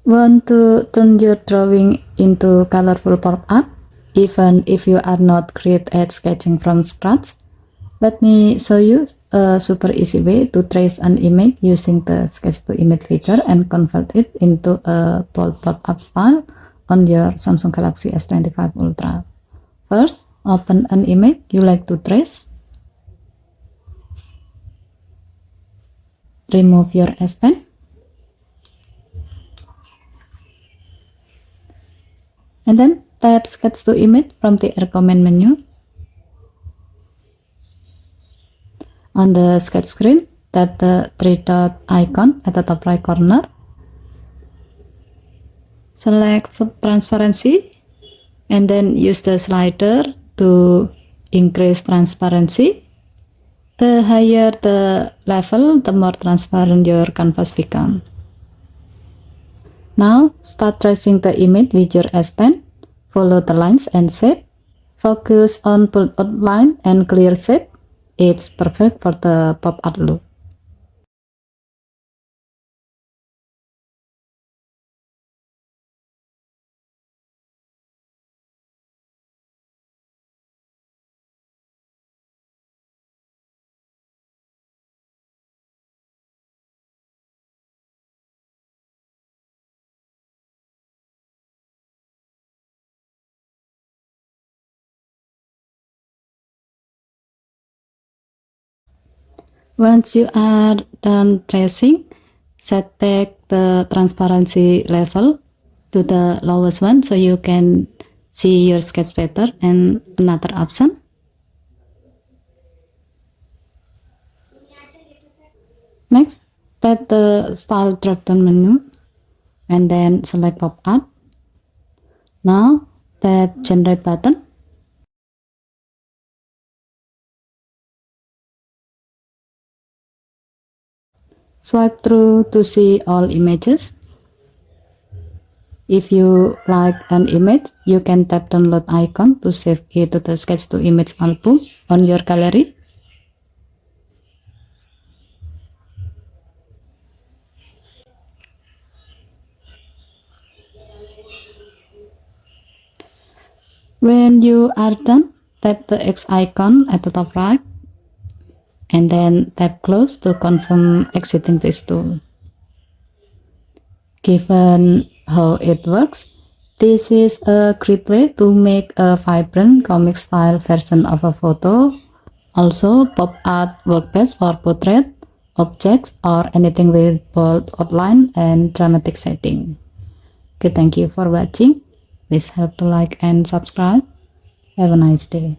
Want to turn your drawing into colorful pop-up, even if you are not great at sketching from scratch? Let me show you a super easy way to trace an image using the sketch to image feature and convert it into a bold pop-up style on your Samsung Galaxy S25 Ultra. First, open an image you like to trace. Remove your S Pen. And then tap sketch to image from the recommend menu. On the sketch screen, tap the three-dot icon at the top right corner. Select transparency and then use the slider to increase transparency. The higher the level, the more transparent your canvas becomes. Now start tracing the image with your S Pen. Follow the lines and shape. Focus on bold outline and clear shape. It's perfect for the pop art look. Once you are done tracing, set back the transparency level to the lowest one so you can see your sketch better. And another option, next tap the style drop down menu and then select pop art. Now tap generate button. Swipe through to see all images. If you like an image, you can tap download icon to save it to the sketch to image album on your gallery. When you are done, tap the X icon at the top right and then tap close to confirm exiting this tool. Given how it works, this is a great way to make a vibrant comic style version of a photo. Also, pop art works best for portrait, objects, or anything with bold outline and dramatic setting. Okay, thank you for watching. Please help to like and subscribe. Have a nice day.